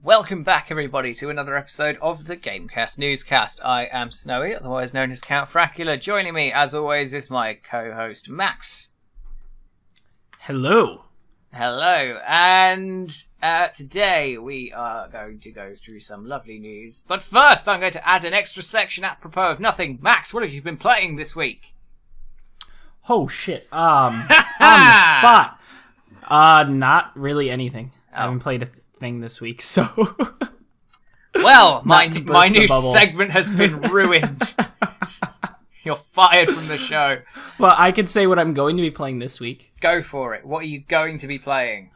Welcome back, everybody, to another episode of the GameCast NewsCast. I am Snowy, otherwise known as Count Fracula. Joining me, as always, is my co-host, Max. Hello. Hello, and today we are going to go through some lovely news. But first, I'm going to add an extra section apropos of nothing. Max, what have you been playing this week? Oh, shit. On the spot. Not really anything. I haven't played a thing this week, so... Well, my new segment has been ruined. You're fired from the show. Well, I could say what I'm going to be playing this week. Go for it. What are you going to be playing?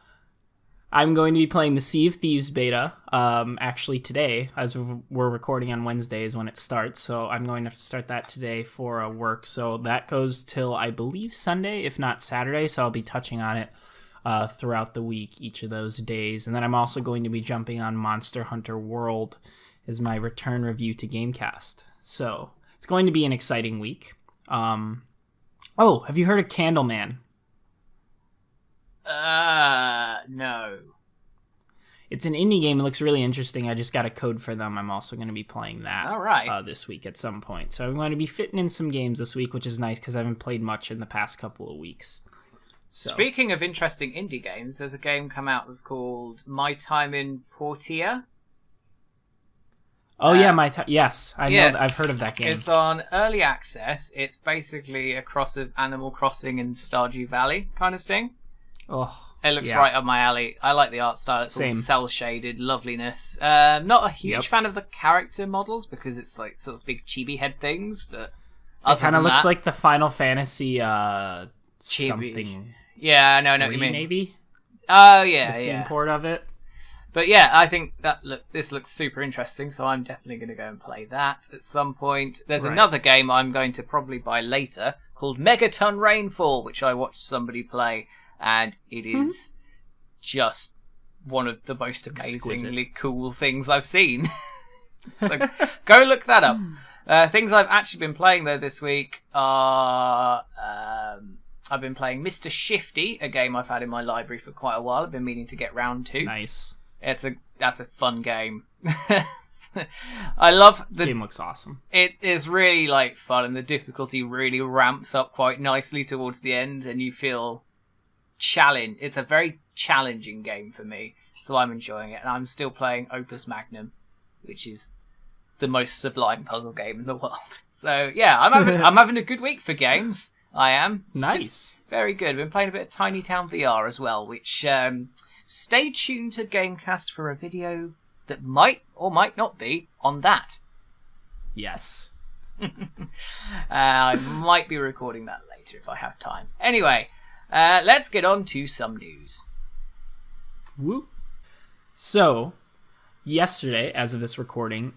I'm going to be playing the Sea of Thieves beta, actually today, as we're recording on Wednesday is when it starts, so I'm going to start that today for work, so that goes till, I believe, Sunday, if not Saturday, so I'll be touching on it throughout the week, each of those days. And then I'm also going to be jumping on Monster Hunter World as my return review to GameCast. So it's going to be an exciting week. Have you heard of Candleman? No. It's an indie game. It looks really interesting. I just got a code for them. I'm also going to be playing that this week at some point. So I'm going to be fitting in some games this week, which is nice because I haven't played much in the past couple of weeks. So. Speaking of interesting indie games, there's a game come out that's called My Time in Portia. Oh, yeah, yes. Know I've heard of that game. It's on early access. It's basically a cross of Animal Crossing and Stardew Valley kind of thing. Oh, it looks right up my alley. I like the art style. It's all cel-shaded loveliness. Not a huge fan of the character models because it's like sort of big chibi head things, but it kind of looks like the Final Fantasy something. Yeah, I know what you mean. Maybe. Oh yeah, the Steam port of it. But yeah, I think this looks super interesting, so I'm definitely going to go and play that at some point. There's another game I'm going to probably buy later called Megaton Rainfall, which I watched somebody play, and it is just one of the most amazingly cool things I've seen. So go look that up. Things I've actually been playing though this week are I've been playing Mr. Shifty, a game I've had in my library for quite a while. I've been meaning to get round to. Nice. That's a fun game. I love the game. Looks awesome. It is really fun, and the difficulty really ramps up quite nicely towards the end, and you feel challenged. It's a very challenging game for me, so I'm enjoying it. And I'm still playing Opus Magnum, which is the most sublime puzzle game in the world. So yeah, I'm having a good week for games. I am. It's nice. Very good. I've been playing a bit of Tiny Town VR as well, which stay tuned to Gamecast for a video that might or might not be on that. Yes. I might be recording that later if I have time. Anyway, let's get on to some news. Woo. So, yesterday, as of this recording,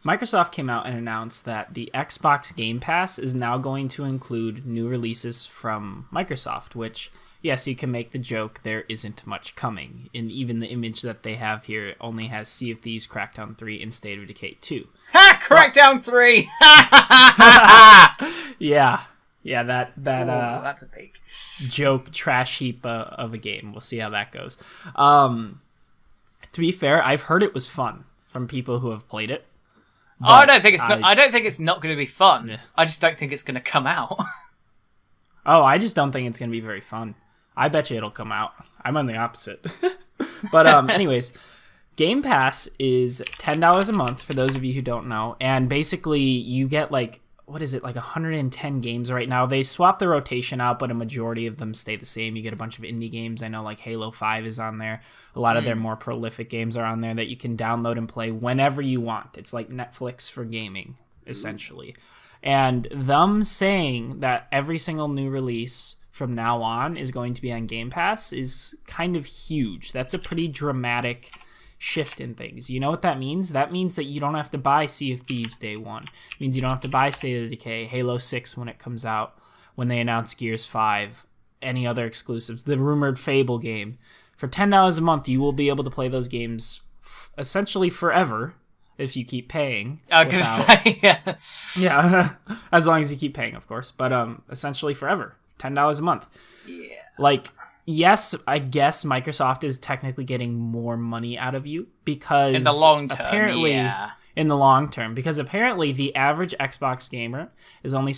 Microsoft came out and announced that the Xbox Game Pass is now going to include new releases from Microsoft, which, yes, you can make the joke there isn't much coming. And even the image that they have here only has Sea of Thieves, Crackdown 3, and State of Decay 2. Ha! Crackdown 3! Yeah, that that's a peak. Joke trash heap of a game. We'll see how that goes. To be fair, I've heard it was fun from people who have played it. I don't think it's not going to be fun. Yeah. I just don't think it's going to come out. Oh, I just don't think it's going to be very fun. I bet you it'll come out. I'm on the opposite. But anyways, Game Pass is $10 a month for those of you who don't know, and basically you get 110 games right now. They swap the rotation out, but a majority of them stay the same. You get a bunch of indie games. I know Halo 5 is on there. A lot of their more prolific games are on there that you can download and play whenever you want. It's like Netflix for gaming, essentially. And them saying that every single new release from now on is going to be on Game Pass is kind of huge. That's a pretty dramatic shift in things. You know what that means? That means that you don't have to buy Sea of Thieves day one. It means you don't have to buy State of Decay, Halo 6 when it comes out, when they announce Gears 5, any other exclusives, the rumored Fable game. For $10 a month, you will be able to play those games essentially forever if you keep paying. I was going to say, yeah. Yeah, as long as you keep paying, of course. But essentially forever. $10 a month. Yeah. yes, I guess Microsoft is technically getting more money out of you because in the long term, apparently yeah. in the long term, because apparently the average Xbox gamer is only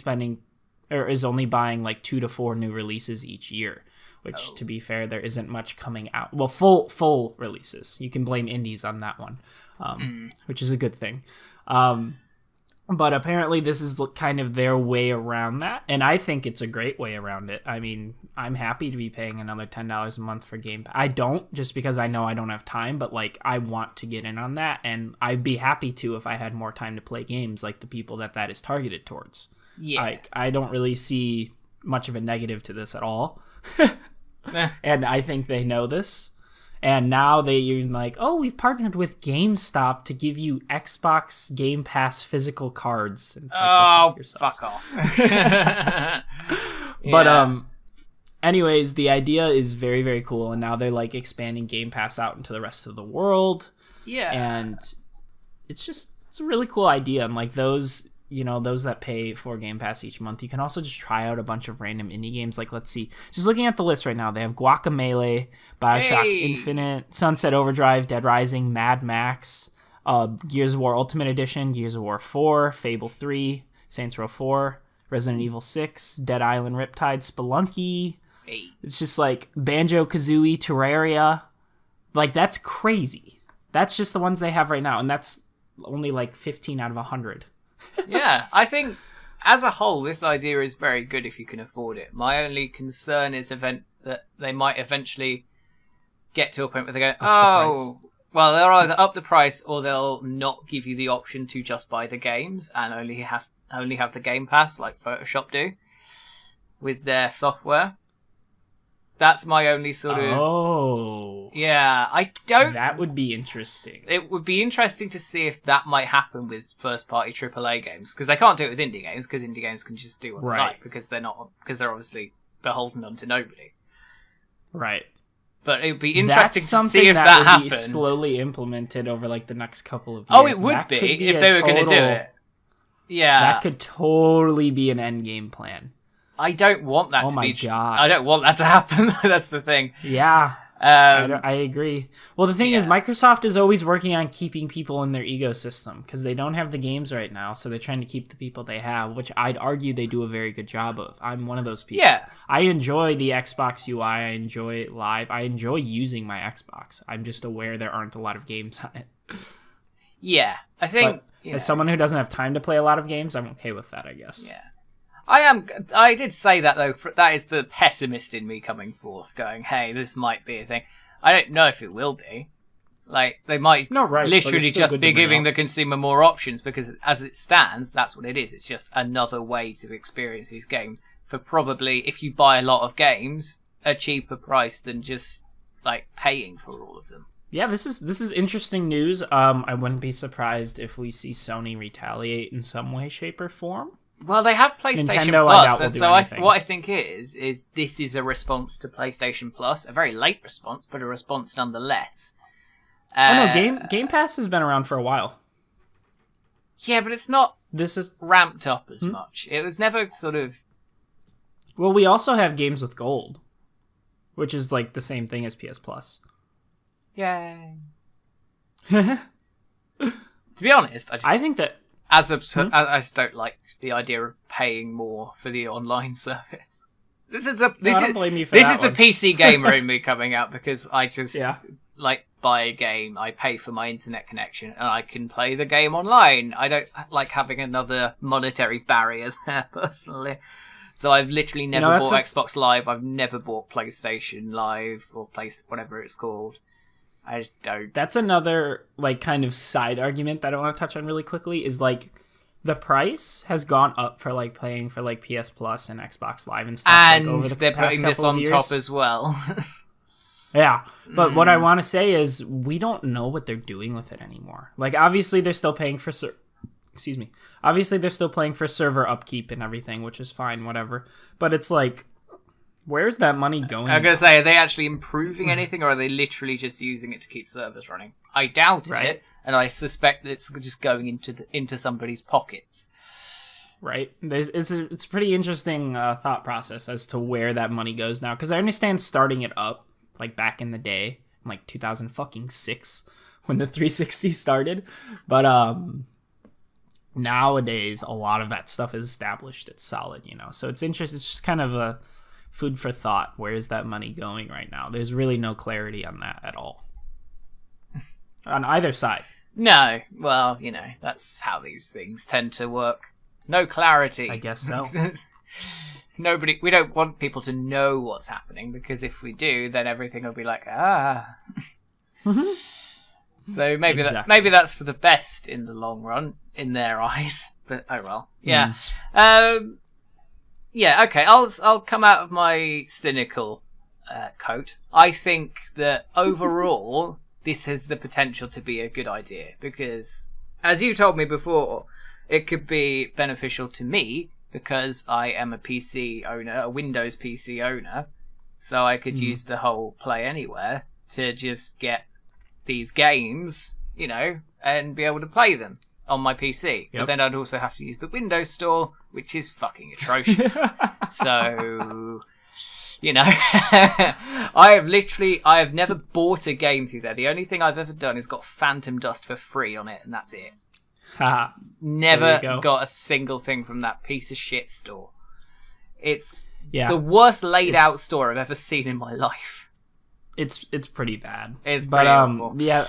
buying like 2 to 4 new releases each year, which to be fair, there isn't much coming out. Well, full releases. You can blame indies on that one, which is a good thing. But apparently this is kind of their way around that, and I think it's a great way around it. I mean, I'm happy to be paying another $10 a month for Game Pass. I don't, just because I know I don't have time, but like I want to get in on that, and I'd be happy to if I had more time to play games like the people that is targeted towards. Yeah. Like, I don't really see much of a negative to this at all. And I think they know this. And now they're like, oh, we've partnered with GameStop to give you Xbox Game Pass physical cards. And it's like, fuck off. But anyways, the idea is very, very cool. And now they're like expanding Game Pass out into the rest of the world. Yeah. And it's a really cool idea. And like those that pay for Game Pass each month, you can also just try out a bunch of random indie games. Like, let's see, just looking at the list right now, they have Guacamelee, Bioshock Infinite, Sunset Overdrive, Dead Rising, Mad Max, Gears of War Ultimate Edition, Gears of War 4, Fable 3, Saints Row 4, Resident Evil 6, Dead Island Riptide, Spelunky. It's just like Banjo-Kazooie, Terraria. Like, that's crazy. That's just the ones they have right now, and that's only like 15 out of 100. Yeah, I think as a whole, this idea is very good if you can afford it. My only concern is that they might eventually get to a point where they go, well, they'll either up the price or they'll not give you the option to just buy the games and only have the Game Pass, like Photoshop do with their software. That's my only sort of... Oh. Yeah, I don't... That would be interesting. It would be interesting to see if that might happen with first-party AAA games, because they can't do it with indie games, because indie games can just do what they like, because they're obviously beholden unto nobody. Right. But it would be interesting to see if that would happened. Be slowly implemented over like the next couple of years. Oh, it would be if they were going to do it. Yeah. That could totally be an end game plan. I don't want that to be... Oh my God. I don't want that to happen. That's the thing. Yeah. I agree. Well, the thing is, Microsoft is always working on keeping people in their ecosystem because they don't have the games right now, so they're trying to keep the people they have, which I'd argue they do a very good job of. I'm one of those people. Yeah. I enjoy the Xbox UI. I enjoy it live. I enjoy using my Xbox. I'm just aware there aren't a lot of games on it. Yeah. I think... as someone who doesn't have time to play a lot of games, I'm okay with that, I guess. Yeah. I did say that, though. That is the pessimist in me coming forth, going, hey, this might be a thing. I don't know if it will be. Like, they might literally just be giving the consumer more options, because as it stands, that's what it is. It's just another way to experience these games for probably, if you buy a lot of games, a cheaper price than just, like, paying for all of them. Yeah, this is interesting news. I wouldn't be surprised if we see Sony retaliate in some way, shape, or form. Well, they have PlayStation Plus, and so what I think is this is a response to PlayStation Plus, a very late response, but a response nonetheless. Game Pass has been around for a while. Yeah, but it's not ramped up as much. It was never sort of... Well, we also have games with gold, which is like the same thing as PS Plus. Yay. To be honest, I think that... I just don't like the idea of paying more for the online service. This is the PC gamer in me coming out, because I just buy a game, I pay for my internet connection, and I can play the game online. I don't like having another monetary barrier there, personally. So I've literally never bought Xbox Live. I've never bought PlayStation Live or whatever it's called. I just don't. That's another like kind of side argument that I want to touch on really quickly is like the price has gone up for like paying for like PS Plus and Xbox Live and stuff. And like, over the they're past putting this on top as well. Yeah, but what I want to say is we don't know what they're doing with it anymore. Like obviously they're still paying for Obviously they're still paying for server upkeep and everything, which is fine, whatever. But it's like, where's that money going? I'm going to say, are they actually improving anything, or are they literally just using it to keep servers running? I doubt it, and I suspect that it's just going into somebody's pockets. right? It's a pretty interesting thought process as to where that money goes now. Because I understand starting it up, like back in the day, like 2006, when the 360 started. But nowadays, a lot of that stuff is established. It's solid, So it's interesting. It's just kind of a food for thought. Where is that money going right now? There's really no clarity on that at all. On either side. No. Well, that's how these things tend to work. No clarity. I guess so. We don't want people to know what's happening, because if we do, then everything will be like, So maybe maybe that's for the best in the long run, in their eyes. But oh well. Yeah. Yeah, okay. I'll come out of my cynical coat. I think that overall this has the potential to be a good idea, because, as you told me before, it could be beneficial to me because I am a PC owner, a Windows PC owner, so I could use the whole Play Anywhere to just get these games, and be able to play them on my PC. Yep. But then I'd also have to use the Windows Store, which is fucking atrocious. So, I have never bought a game through there. The only thing I've ever done is got Phantom Dust for free on it, and that's it. Never got a single thing from that piece of shit store. It's the worst laid out store I've ever seen in my life. It's pretty bad. It's pretty awful. Yeah,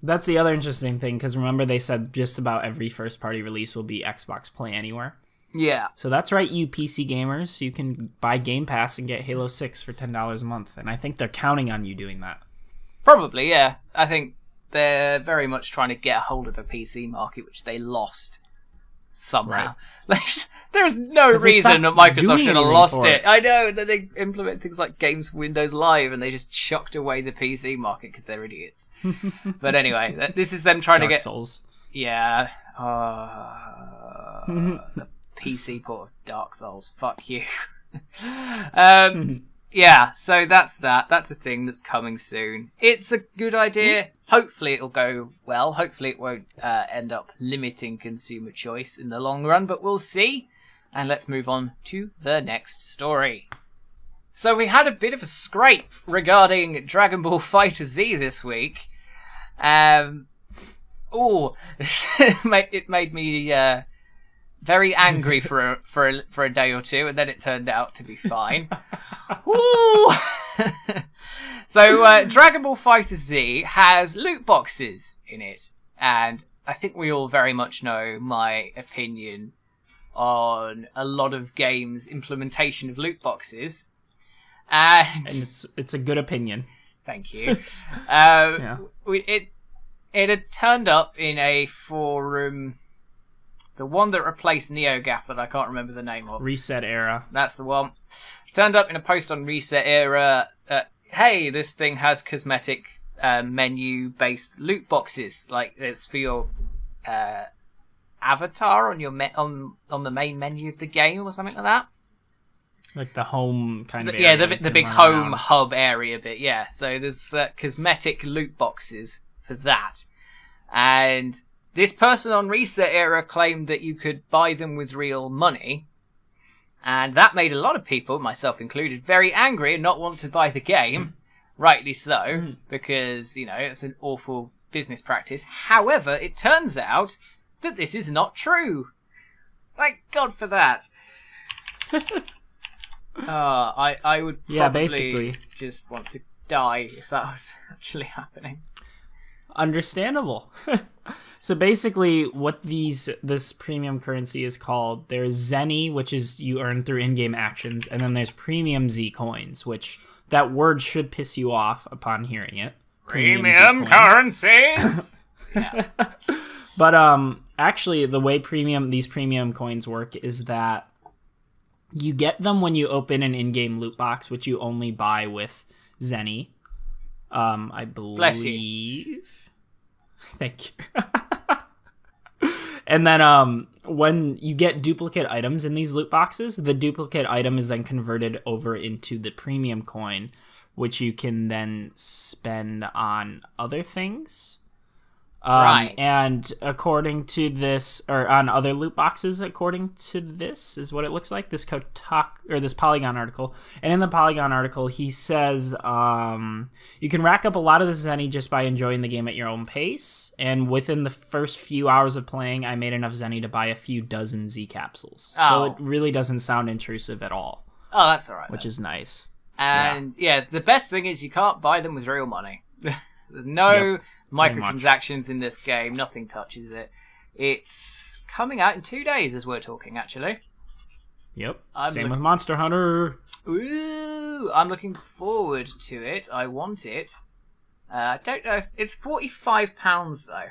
that's the other interesting thing, because remember they said just about every first party release will be Xbox Play Anywhere. Yeah. So that's right, you PC gamers. You can buy Game Pass and get Halo 6 for $10 a month, and I think they're counting on you doing that. Probably, yeah. I think they're very much trying to get a hold of the PC market, which they lost somehow. Right. There's no reason that Microsoft should have lost it. I know that they implement things like Games for Windows Live, and they just chucked away the PC market because they're idiots. But anyway, this is them trying to get Souls. Yeah. The PC port of Dark Souls. Fuck you. Yeah, so that's that. That's a thing that's coming soon. It's a good idea. Hopefully it'll go well. Hopefully it won't end up limiting consumer choice in the long run, but we'll see. And let's move on to the next story. So we had a bit of a scrape regarding Dragon Ball FighterZ this week. It made me very angry for a day or two, and then it turned out to be fine. Woo! So Dragon Ball FighterZ has loot boxes in it, and I think we all very much know my opinion on a lot of games' implementation of loot boxes, and it's a good opinion. Thank you. It had turned up in a forum, the one that replaced NeoGAF that I can't remember the name of. Reset Era. That's the one. Turned up in a post on Reset Era. Hey, this thing has cosmetic menu-based loot boxes. Like, it's for your avatar on your on the main menu of the game or something like that. Like the home kind of area. Yeah, the big home hub area bit, yeah. So there's cosmetic loot boxes for that. And this person on Reset Era claimed that you could buy them with real money. And that made a lot of people, myself included, very angry and not want to buy the game. Rightly so, because, it's an awful business practice. However, it turns out that this is not true. Thank God for that. I would probably just want to die if that was actually happening. Understandable. So basically what this premium currency is called, there's Zenny, which is you earn through in-game actions, and then there's premium Z coins, which that word should piss you off upon hearing it. Premium currencies. Yeah. But actually the way these premium coins work is that you get them when you open an in-game loot box, which you only buy with Zenny. I believe. Bless you. Thank you. And then when you get duplicate items in these loot boxes, the duplicate item is then converted over into the premium coin, which you can then spend on other things. Right. And according to this, or on other loot boxes, according to this, is what it looks like, this this Polygon article. And in the Polygon article, he says you can rack up a lot of the Zenny just by enjoying the game at your own pace. And within the first few hours of playing, I made enough Zenny to buy a few dozen Z capsules. So it really doesn't sound intrusive at all. Oh, that's all right. Which is nice. And the best thing is you can't buy them with real money. There's no microtransactions in this game. Nothing touches it. It's coming out in 2 days as we're talking, actually. Yep. Same with Monster Hunter. Ooh, I'm looking forward to it. I want it. I don't know if it's £45 though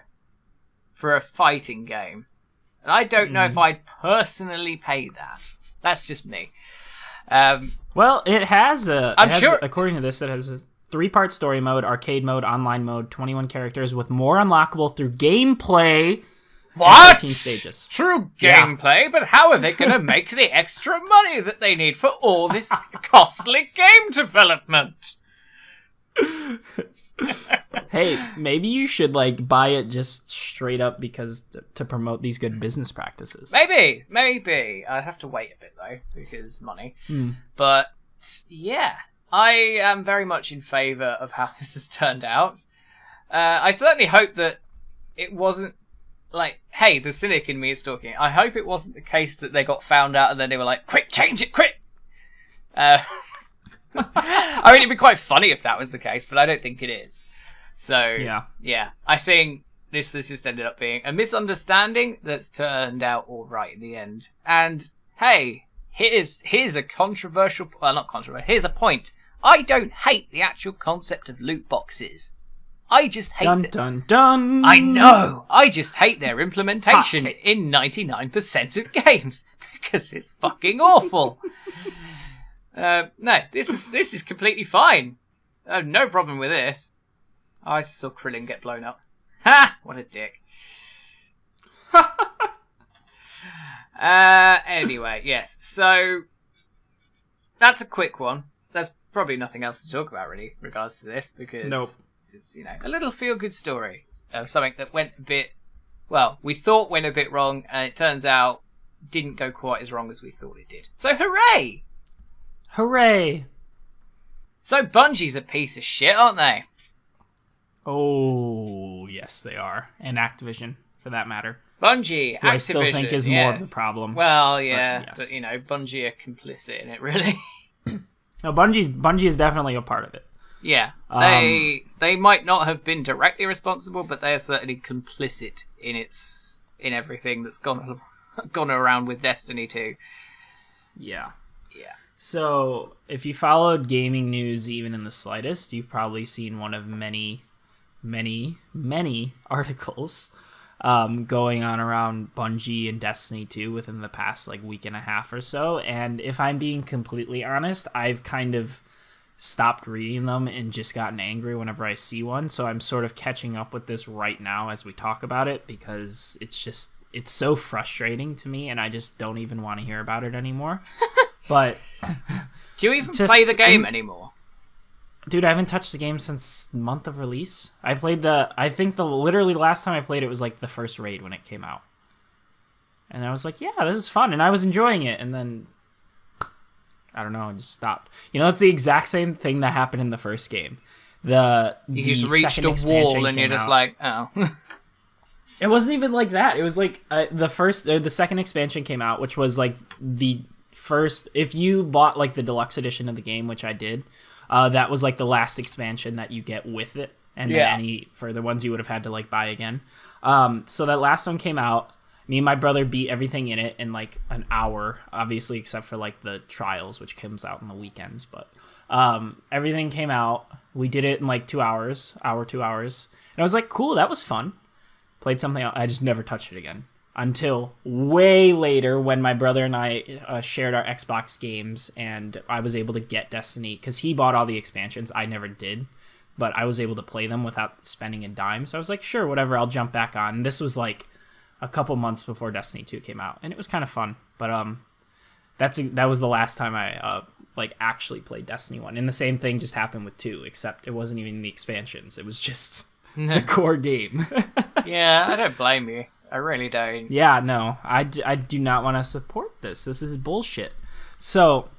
for a fighting game, and I don't know if I'd personally pay that. That's just me. Well, it has sure. According to this, it has a 3-part story mode, arcade mode, online mode, 21 characters with more unlockable through gameplay. What? 13 stages. Through gameplay? But how are they going to make the extra money that they need for all this costly game development? Hey, maybe you should buy it just straight up because to promote these good business practices. Maybe. I have to wait a bit though because money. But yeah, I am very much in favour of how this has turned out. I certainly hope that it wasn't hey, the cynic in me is talking. I hope it wasn't the case that they got found out and then they were like, quick, change it, quick! I mean, it'd be quite funny if that was the case, but I don't think it is. So, yeah, I think this has just ended up being a misunderstanding that's turned out all right in the end. And, hey, here's a controversial... Well, not controversial. Here's a point. I don't hate the actual concept of loot boxes. I just hate... Dun, dun. I know! I just hate their implementation in 99% of games. Because it's fucking awful. No, this is completely fine. I have no problem with this. Oh, I saw Krillin get blown up. Ha! What a dick. Anyway, yes. So, that's a quick one. There's probably nothing else to talk about, really, in regards to this, because it's, a little feel-good story of something that went a bit... Well, we thought went a bit wrong, and it turns out didn't go quite as wrong as we thought it did. So, hooray! Hooray! So Bungie's a piece of shit, aren't they? Oh, yes, they are. And Activision, for that matter. Bungie, who Activision, I still think is more of the problem. Well, yeah, but Bungie are complicit in it, really. No, Bungie is definitely a part of it. Yeah, they might not have been directly responsible, but they are certainly complicit in everything that's gone around with Destiny 2. Yeah. Yeah. So, if you followed gaming news even in the slightest, you've probably seen one of many articles going on around Bungie and Destiny 2 within the past week and a half or so. And if I'm being completely honest, I've kind of stopped reading them and just gotten angry whenever I see one. So I'm sort of catching up with this right now as we talk about it, because it's so frustrating to me and I just don't even want to hear about it anymore. But do you even play the game anymore? Dude, I haven't touched the game since month of release. I think literally last time I played it was the first raid when it came out. And I was like, yeah, that was fun. And I was enjoying it. And then, I don't know, I just stopped. It's the exact same thing that happened in the first game. You just reached a wall and you're just like, oh. It wasn't even like that. It was the second expansion came out, which was the first, if you bought the deluxe edition of the game, which I did, that was the last expansion that you get with it, and then any further ones you would have had to buy again. So that last one came out. Me and my brother beat everything in it in an hour, obviously except for the trials, which comes out on the weekends. But everything came out. We did it in 2 hours, 2 hours, and I was like, cool, that was fun. Played something else. I just never touched it again. Until way later when my brother and I shared our Xbox games and I was able to get Destiny, because he bought all the expansions. I never did, but I was able to play them without spending a dime. So I was like, sure, whatever, I'll jump back on. And this was a couple months before Destiny 2 came out, and it was kind of fun. But that was the last time I actually played Destiny 1. And the same thing just happened with 2, except it wasn't even the expansions. It was just the core game. Yeah, I don't blame you. I really don't. Yeah, no, I do not want to support this. This is bullshit. So,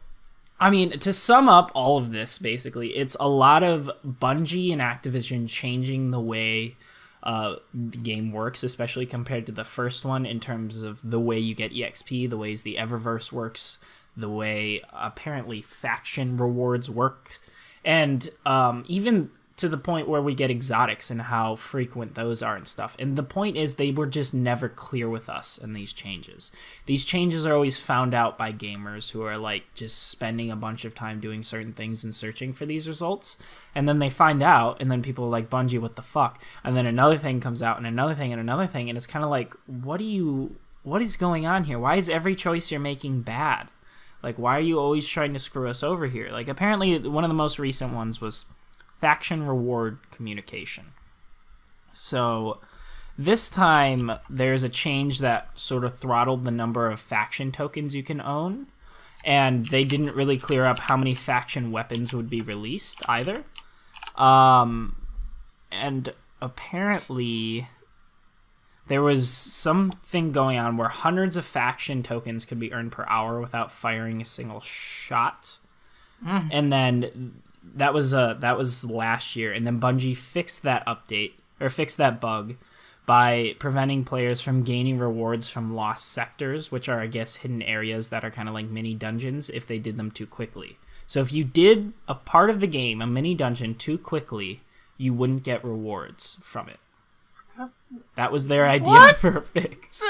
I mean, to sum up all of this, basically, it's a lot of Bungie and Activision changing the way the game works, especially compared to the first one in terms of the way you get EXP, the ways the Eververse works, the way apparently faction rewards work, and even to the point where we get exotics and how frequent those are and stuff. And the point is they were just never clear with us in these changes. These changes are always found out by gamers who are like just spending a bunch of time doing certain things and searching for these results. And then they find out, and then people are like, Bungie, what the fuck? And then another thing comes out, and another thing, and another thing, and it's kind of like, what is going on here? Why is every choice you're making bad? Like, why are you always trying to screw us over here? Like, apparently one of the most recent ones was faction reward communication. So this time there's a change that sort of throttled the number of faction tokens you can own, and they didn't really clear up how many faction weapons would be released either. And apparently there was something going on where hundreds of faction tokens could be earned per hour without firing a single shot. And then that was last year, and then Bungie fixed that bug by preventing players from gaining rewards from lost sectors, which are, I guess, hidden areas that are kind of like mini dungeons if they did them too quickly. So if you did a part of the game, a mini dungeon, too quickly, you wouldn't get rewards from it. That was their idea for a fix.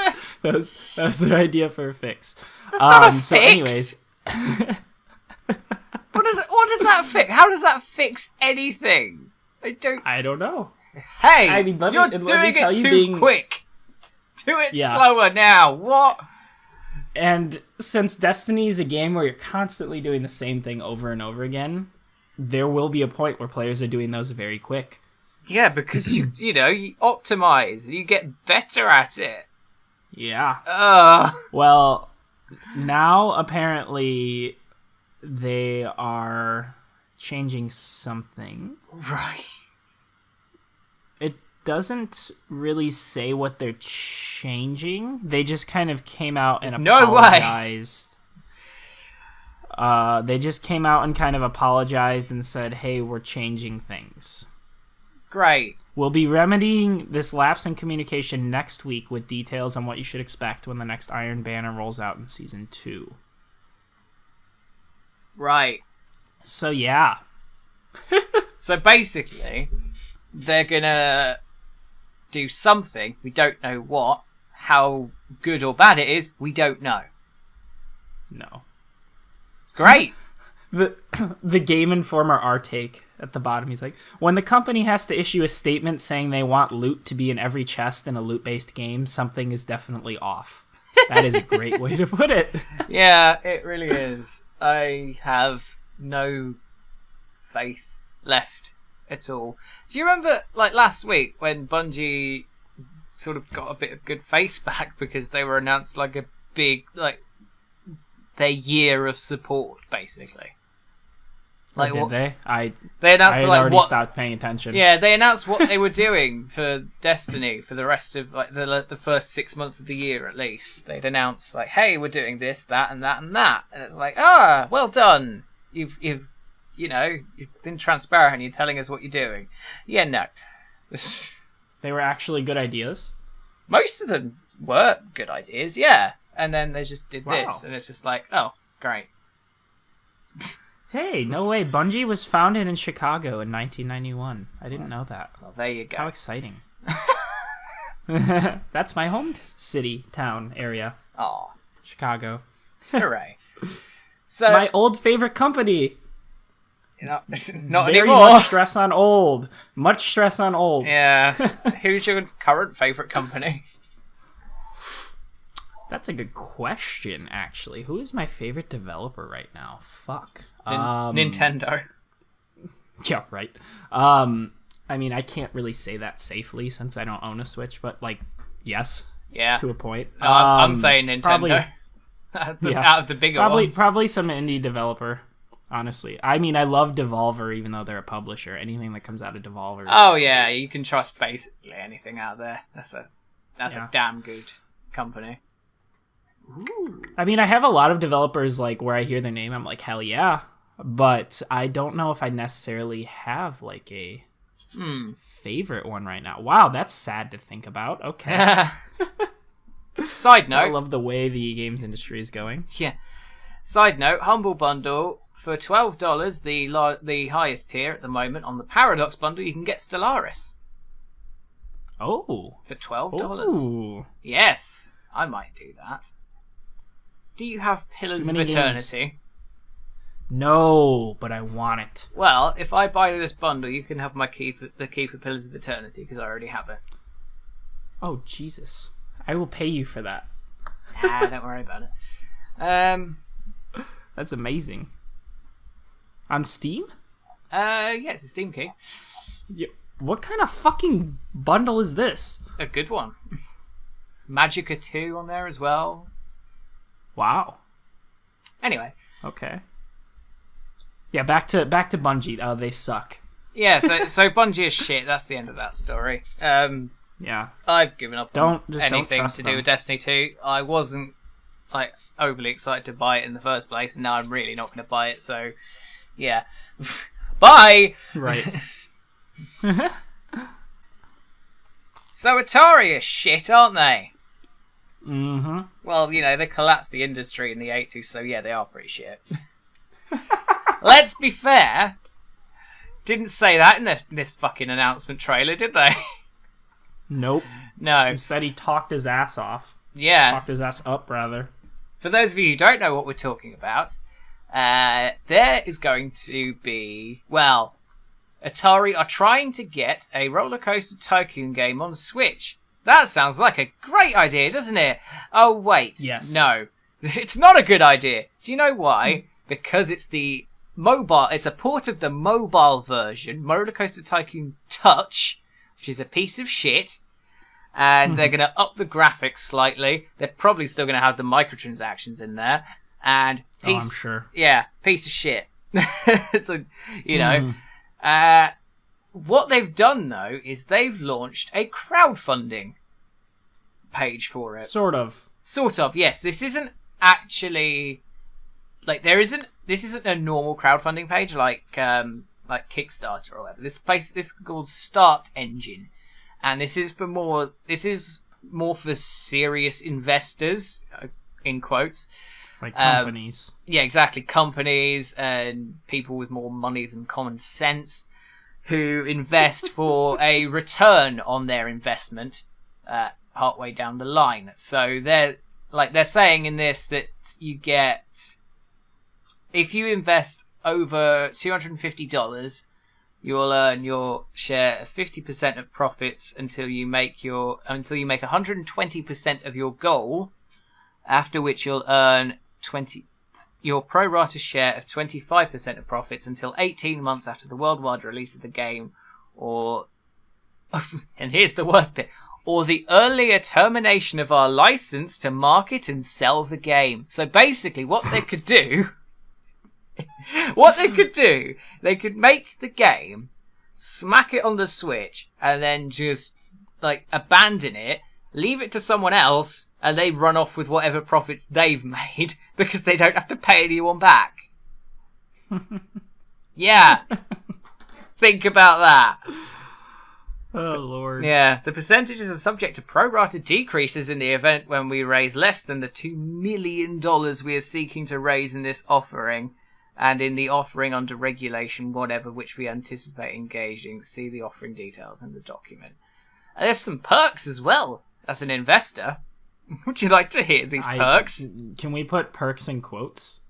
That was their idea for a fix. That's not a fix. So anyways... What does that fix? How does that fix anything? I don't know. Hey, I mean, you're doing it too quick. Do it slower now. What? And since Destiny is a game where you're constantly doing the same thing over and over again, there will be a point where players are doing those very quick. Yeah, because you optimize, you get better at it. Yeah. Well, now apparently they are changing something. Right. It doesn't really say what they're changing. They just kind of came out and apologized. They just came out and kind of apologized and said, hey, we're changing things. Great. We'll be remedying this lapse in communication next week with details on what you should expect when the next Iron Banner rolls out in Season 2. Right. So, yeah. So, basically, they're gonna do something. We don't know what. How good or bad it is, we don't know. No. Great. The Game Informer R-Take at the bottom. He's like, when the company has to issue a statement saying they want loot to be in every chest in a loot-based game, something is definitely off. That is a great way to put it. Yeah, it really is. I have no faith left at all. Do you remember, like, last week when Bungie sort of got a bit of good faith back because they were announced, like, a big, like, their year of support, basically? Like, did they? They announced, I had already stopped paying attention. Yeah, they announced what they were doing for Destiny for the rest of like the first 6 months of the year at least. They'd announced like, "Hey, we're doing this, that, and that, and that." And it's like, well done. You've been transparent and you're telling us what you're doing. Yeah, no. They were actually good ideas. Most of them were good ideas, yeah. And then they just did this, and it's just like, oh, great. Hey, no way. Bungie was founded in Chicago in 1991. I didn't know that. Well, there you go. How exciting. That's my home city, town, area. Aw. Chicago. Hooray. So my old favorite company. Not Very anymore. much stress on old. Much stress on old. Yeah. Who's your current favorite company? That's a good question, actually. Who is my favorite developer right now? Fuck. Nintendo. Yeah, right. I mean, I can't really say that safely since I don't own a Switch, but, like, yes. Yeah. To a point. No, I'm saying Nintendo. Probably, out of the bigger ones. Probably some indie developer. honestly. I mean, I love Devolver, even though they're a publisher. Anything that comes out of Devolver. Oh yeah, you can trust basically anything out there. That's a damn good company. Ooh. I mean, I have a lot of developers like where I hear their name, I'm like, hell yeah. But I don't know if I necessarily have like a favorite one right now. Wow, that's sad to think about. Okay. Side note. I love the way the games industry is going. Yeah. Side note, Humble Bundle, for $12, the highest tier at the moment, on the Paradox Bundle, you can get Stellaris. Oh. For $12. Ooh. Yes, I might do that. Do you have Pillars of Eternity? Games. No, but I want it. Well, if I buy this bundle, you can have the key for Pillars of Eternity, because I already have it. Oh, Jesus. I will pay you for that. Nah, don't worry about it. That's amazing. On Steam? Yeah, it's a Steam key. Yeah. What kind of fucking bundle is this? A good one. Magicka 2 on there as well. Wow. Anyway. Okay. Yeah, back to Bungie. Oh, they suck. Yeah, so Bungie is shit. That's the end of that story. Yeah. I've given up on anything don't to do with Destiny 2. I wasn't like overly excited to buy it in the first place, and now I'm really not going to buy it. So, yeah. Bye. Right. So Atari is shit, aren't they? Mm-hmm. Well, they collapsed the industry in the 80s, so yeah, they are pretty shit. Let's be fair. Didn't say that in this fucking announcement trailer, did they? Nope. No. Instead, he talked his ass off. Yeah. Talked his ass up, rather. For those of you who don't know what we're talking about, there is going to be... Well, Atari are trying to get a Rollercoaster Tycoon game on Switch. That sounds like a great idea, doesn't it? Oh, wait. Yes. No. It's not a good idea. Do you know why? Because it's the mobile... It's a port of the mobile version, Rollercoaster Tycoon Touch, which is a piece of shit, and they're going to up the graphics slightly. They're probably still going to have the microtransactions in there, and I'm sure. Yeah, piece of shit. It's what they've done though is they've launched a crowdfunding page for it. Sort of. Yes. This isn't actually this isn't a normal crowdfunding page like Kickstarter or whatever. This is called Start Engine, and this is more for the serious investors, in quotes. Like companies. Yeah, exactly. Companies and people with more money than common sense who invest for a return on their investment partway down the line. So they're saying in this that you get, if you invest over $250, you'll earn your share of 50% of profits until you make 120% of your goal, after which you'll earn your pro rata share of 25% of profits until 18 months after the worldwide release of the game, or and here's the worst bit, or the earlier termination of our license to market and sell the game. So basically what they could do they could make the game, smack it on the Switch, and then just abandon it, leave it to someone else, and they run off with whatever profits they've made because they don't have to pay anyone back. Yeah. Think about that. Oh, Lord. Yeah, the percentages are subject to pro-rata decreases in the event when we raise less than the $2 million we are seeking to raise in this offering, and in the offering under regulation, whatever, which we anticipate engaging. See the offering details in the document. And there's some perks as well, as an investor. Would you like to hear these perks? Can we put perks in quotes?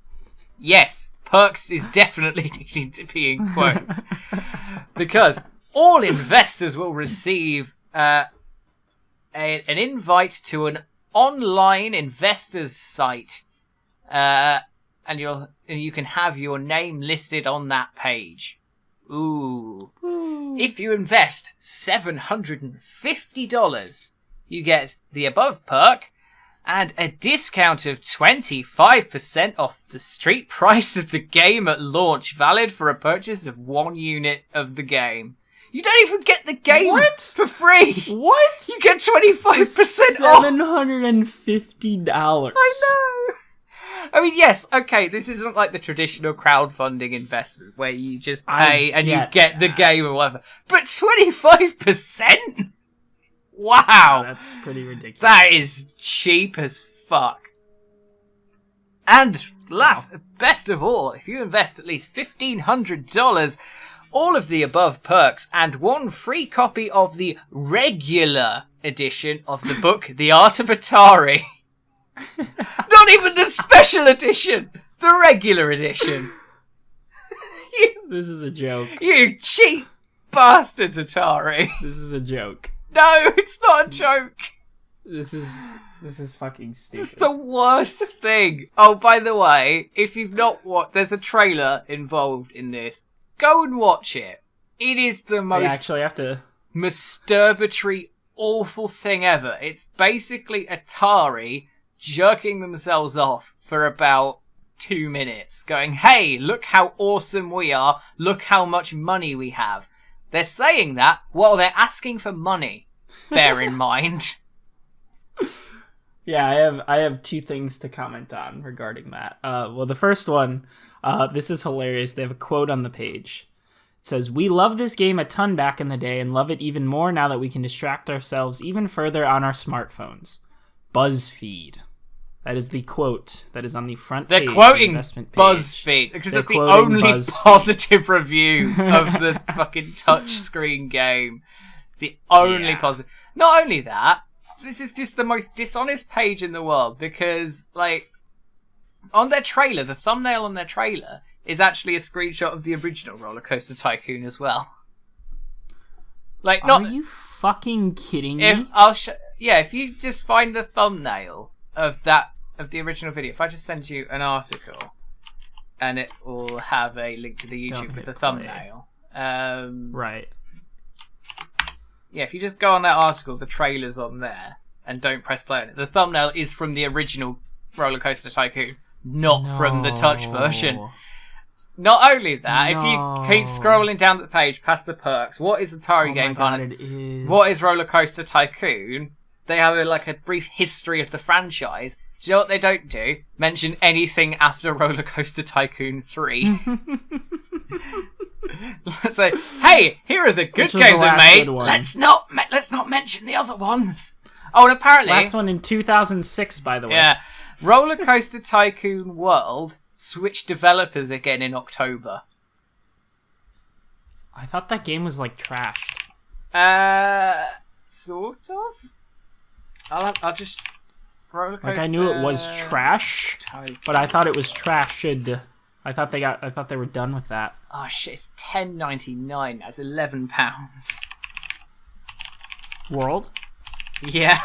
Yes, perks is definitely needing to be in quotes. Because all investors will receive an invite to an online investors site, and you can have your name listed on that page. Ooh. If you invest $750, you get the above perk, And a discount of 25% off the street price of the game at launch, valid for a purchase of 1 unit of the game. You don't even get the game for free. What? You get 25% off. $750. I know. I mean, yes, okay, this isn't like the traditional crowdfunding investment where you just pay and you get the game or whatever. But 25%? Wow. That's pretty ridiculous. That is cheap as fuck. And best of all, if you invest at least $1,500, all of the above perks and 1 free copy of the regular edition of the book, The Art of Atari. Not even the special edition, the regular edition. This is a joke. You cheap bastards, Atari. This is a joke. No, it's not a joke. This is fucking stupid. It's the worst thing. Oh, by the way, if you've not watched, there's a trailer involved in this. Go and watch it. It is the most actually have to masturbatory, awful thing ever. It's basically Atari jerking themselves off for about 2 minutes, going, hey, look how awesome we are. Look how much money we have. They're saying that while they're asking for money. Bear in mind. Yeah, I have 2 things to comment on regarding that. Well, the first one, this is hilarious. They have a quote on the page. It says, "We loved this game a ton back in the day and love it even more now that we can distract ourselves even further on our smartphones." BuzzFeed. That is the quote that is on the front page. They're quoting the investment page. BuzzFeed because it's the only positive review of the fucking touchscreen game. It's the only positive. Not only that, this is just the most dishonest page in the world because, like, on their trailer, the thumbnail on their trailer is actually a screenshot of the original Rollercoaster Tycoon as well. Like, Are you fucking kidding me? If you just find the thumbnail of the original video, if I just send you an article, and it will have a link to the YouTube with the thumbnail. Right. Yeah, if you just go on that article, the trailer's on there, and don't press play on it. The thumbnail is from the original Rollercoaster Tycoon, not from the touch version. Not only that, if you keep scrolling down the page past the perks, what is Atari Game Partners? What is Rollercoaster Tycoon? They have a brief history of the franchise. Do you know what they don't do? Mention anything after Rollercoaster Tycoon 3. So, hey, here are the good games we made. Let's not mention the other ones. Oh, and apparently last one in 2006, by the way. Yeah, Rollercoaster Tycoon World switched developers again in October. I thought that game was trashed. Sort of. I'll just Rollercoaster. I knew it was trash, but I thought it was trashed. I thought they were done with that. Oh shit! It's $10.99. That's £11. World? Yeah.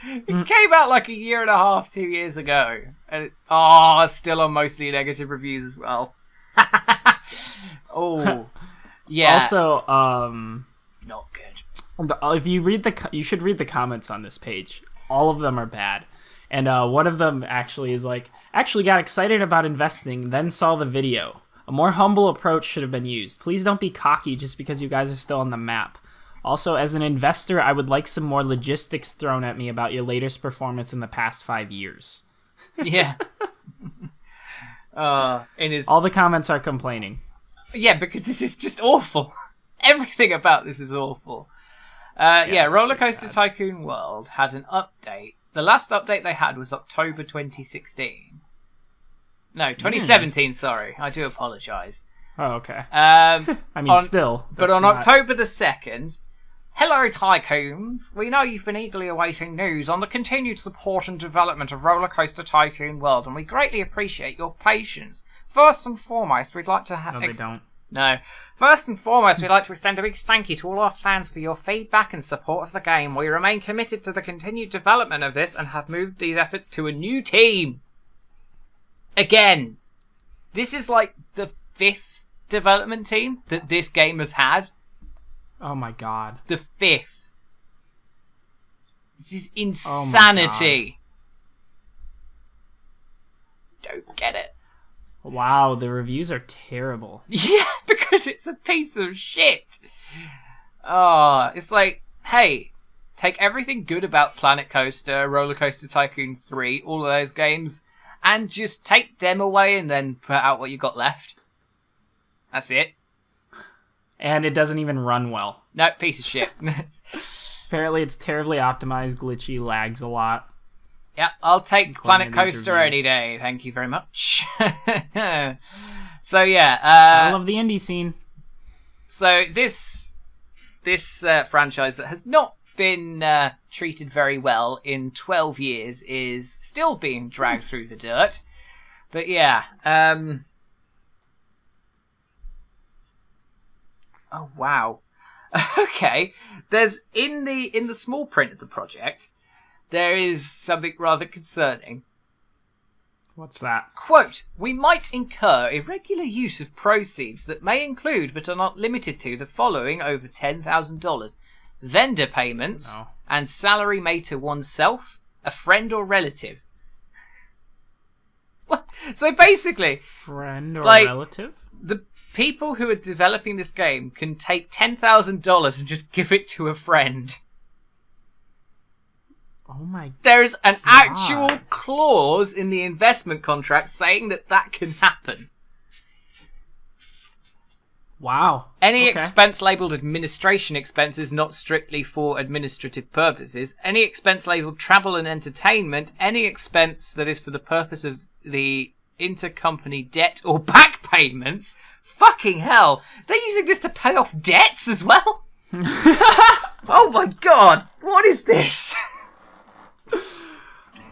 It came out a year and a half, 2 years ago, and still on mostly negative reviews as well. Oh, yeah. Also, not good. If you read you should read the comments on this page. All of them are bad. And one of them actually is actually got excited about investing, then saw the video. A more humble approach should have been used. Please don't be cocky just because you guys are still on the map. Also, as an investor, I would like some more logistics thrown at me about your latest performance in the past 5 years. Yeah. All the comments are complaining. Yeah, because this is just awful. Everything about this is awful. Rollercoaster Tycoon World had an update. The last update they had was October 2016. No, 2017, sorry. I do apologise. Oh, okay. Still. But on October the 2nd, hello, Tycoons. We know you've been eagerly awaiting news on the continued support and development of Rollercoaster Tycoon World, and we greatly appreciate your patience. First and foremost, we'd like to... No, they don't. No. First and foremost, we'd like to extend a big thank you to all our fans for your feedback and support of the game. We remain committed to the continued development of this and have moved these efforts to a new team. Again, this is the 5th development team that this game has had. Oh my god. The 5th. This is insanity. don't get it. Wow, the reviews are terrible. Yeah, because it's a piece of shit. Oh, it's like, hey, take everything good about Planet Coaster, Rollercoaster Tycoon 3, all of those games, and just take them away and then put out what you got left. That's it. And it doesn't even run well. No, piece of shit. Apparently it's terribly optimized, glitchy, lags a lot. Yeah, I'll take Planet Coaster reviews. any day. Thank you very much. So yeah, I love the indie scene. So this franchise that has not been treated very well in 12 years is still being dragged through the dirt. But yeah, oh wow. Okay, there's in the small print of the project, there is something rather concerning. What's that? Quote, we might incur irregular use of proceeds that may include but are not limited to the following over $10,000. Vendor payments and salary made to oneself, a friend or relative. What? So basically... Friend or relative? The people who are developing this game can take $10,000 and just give it to a friend. Oh my! There's an actual clause in the investment contract saying that can happen. Wow. Any expense labelled administration expenses not strictly for administrative purposes, any expense labelled travel and entertainment, any expense that is for the purpose of the intercompany debt or back payments. Fucking hell. They're using this to pay off debts as well? Oh my god. What is this?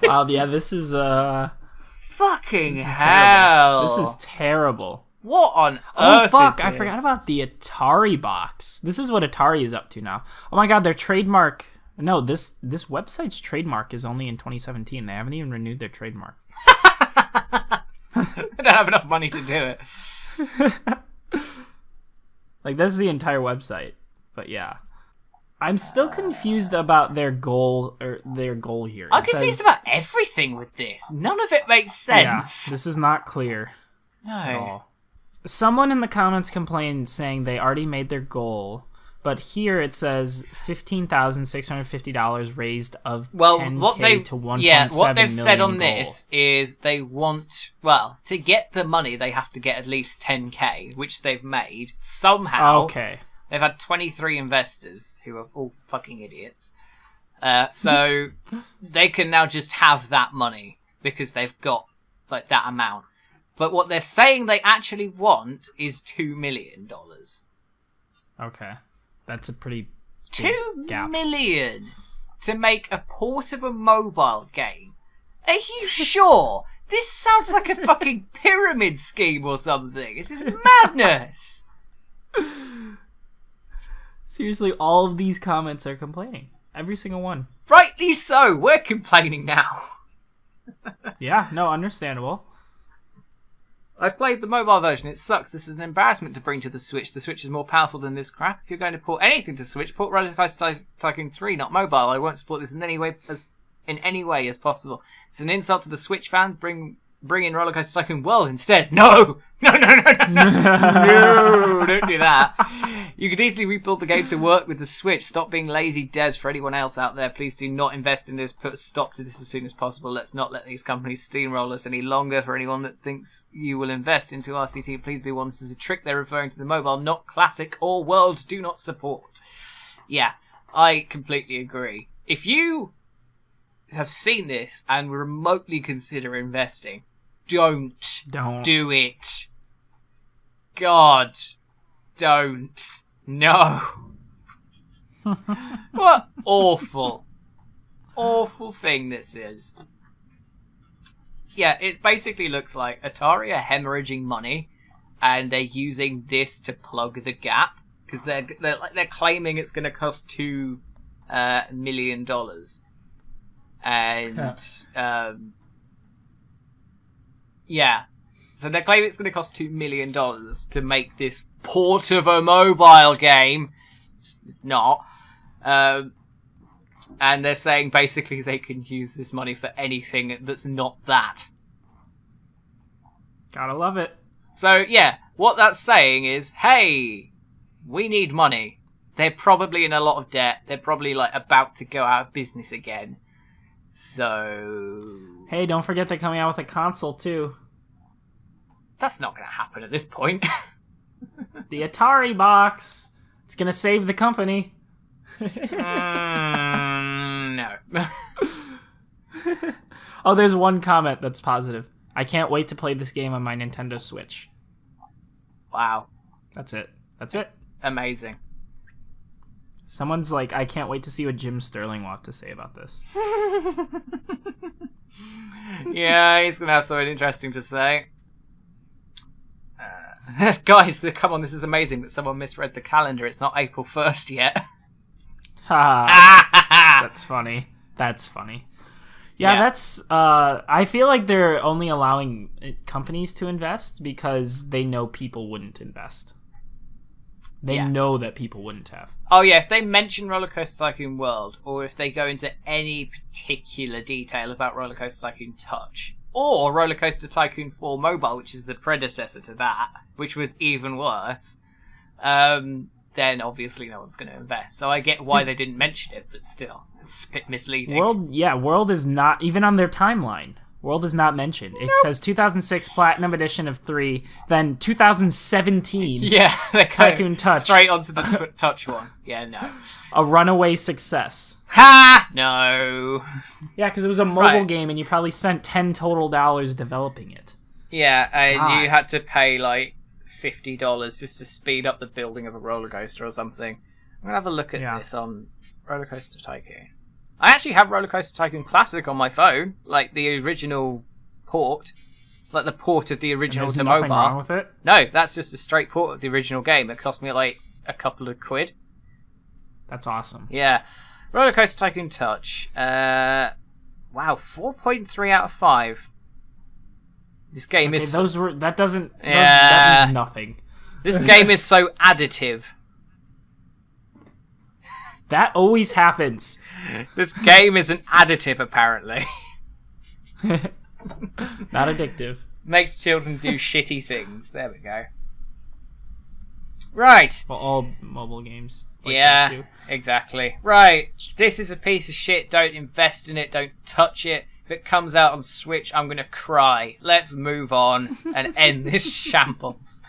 Wow, yeah, this is fucking this is hell. This is terrible. What on earth? Oh fuck, is I this? forgot about the Atari box. This is what Atari is up to now. Oh my god, their trademark. No, this website's trademark is only in 2017. They haven't even renewed their trademark. They don't have enough money to do it. Like, that's the entire website. But yeah. I'm still confused about their goal here. I'm confused about everything with this. None of it makes sense. Yeah, this is not clear at No. all. Someone in the comments complained saying they already made their goal, but here it says $15,650 raised of $10K to $1.7 million. What they've said on goal. this is they want, to get the money they have to get at least $10K, which they've made somehow. Okay. They've had 23 investors who are all fucking idiots. So they can now just have that money because they've got that amount. But what they're saying they actually want is $2 million. Okay. That's a pretty $2 gap. million to make a port of a mobile game. Are you sure? This sounds like a fucking pyramid scheme or something. This is madness. Seriously, all of these comments are complaining. Every single one. Rightly so. We're complaining now. Yeah, no, understandable. I played the mobile version. It sucks. This is an embarrassment to bring to the Switch. The Switch is more powerful than this crap. If you're going to port anything to Switch, port Rollercoaster Tycoon 3, not mobile. I won't support this in any way as possible. It's an insult to the Switch fans. Bring in Rollercoaster Tycoon World instead. No, no, don't do that. You could easily rebuild the game to work with the Switch. Stop being lazy devs. For anyone else out there, please do not invest in this. Put a stop to this as soon as possible. Let's not let these companies steamroll us any longer. For anyone that thinks you will invest into RCT, please be warned this is a trick. They're referring to the mobile, not classic or world. Do not support. Yeah, I completely agree. If you have seen this and remotely consider investing, don't do it. God, don't. No. What awful thing this is. Yeah, it basically looks like Atari are hemorrhaging money and they're using this to plug the gap because they're claiming it's going to cost $2 million. And yeah, so they claim it's going to cost $2 million to make this port of a mobile game. It's not. And they're saying basically they can use this money for anything that's not that. Gotta love it. So, yeah, what that's saying is, hey, we need money. They're probably in a lot of debt. They're probably, like, about to go out of business again. So... Hey, don't forget they're coming out with a console, too. That's not going to happen at this point. The Atari box. It's going to save the company. No. Oh, there's one comment that's positive. I can't wait to play this game on my Nintendo Switch. Wow. That's it. That's it. Amazing. Someone's like, I can't wait to see what Jim Sterling will have to say about this. Yeah, he's going to have something interesting to say. Guys, come on, this is amazing that someone misread the calendar. It's not April 1st yet. That's funny. That's funny. Yeah, that's... I feel like they're only allowing companies to invest because they know people wouldn't invest. They know that people wouldn't have. Oh, yeah, if they mention Rollercoaster Tycoon World, or if they go into any particular detail about Rollercoaster Tycoon Touch, or Rollercoaster Tycoon 4 Mobile, which is the predecessor to that, which was even worse, then obviously no one's going to invest. So I get why they didn't mention it, but still, it's a bit misleading. World is not, even on their timeline, World is not mentioned. It says 2006 Platinum Edition of 3, then 2017 Tycoon Touch. Straight onto the Touch one. Yeah, no. A runaway success. Ha! No. Yeah, because it was a mobile game and you probably spent $10 total developing it. Yeah, and you had to pay like $50 just to speed up the building of a roller coaster or something. I'm going to have a look at this on Rollercoaster Tycoon. I actually have Rollercoaster Tycoon Classic on my phone, like the original port. Like the port of the original to mobile. There's nothing wrong with it? No, that's just a straight port of the original game. It cost me like a couple of quid. That's awesome. Yeah. Rollercoaster Tycoon Touch. Wow, 4.3 out of 5. This game is... that means nothing. This game is so additive. That always happens. This game is an additive, apparently. Not addictive. Makes children do shitty things. There we go. Right. Well, all mobile games. Yeah, exactly. Right. This is a piece of shit. Don't invest in it. Don't touch it. If it comes out on Switch, I'm going to cry. Let's move on and end this shambles.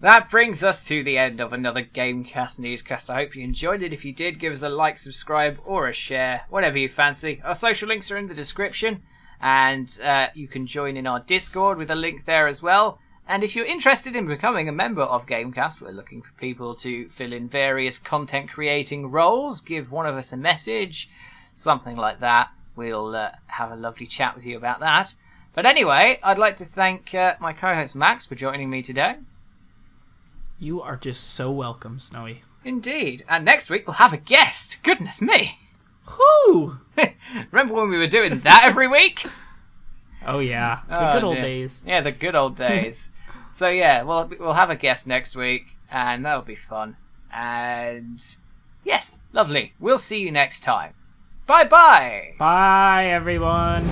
That brings us to the end of another GameCast Newscast. I hope you enjoyed it. If you did, give us a like, subscribe, or a share, whatever you fancy. Our social links are in the description, and you can join in our Discord with a link there as well. And if you're interested in becoming a member of GameCast, we're looking for people to fill in various content creating roles, give one of us a message, something like that. We'll have a lovely chat with you about that. But anyway, I'd like to thank my co-host Max for joining me today. You are just so welcome, Snowy. Indeed. And next week we'll have a guest. Goodness me. Whoo! Remember when we were doing that every week? Oh, yeah. The good old days. Yeah, the good old days. So, yeah, we'll have a guest next week, and that'll be fun. And, yes, lovely. We'll see you next time. Bye-bye. Bye, everyone.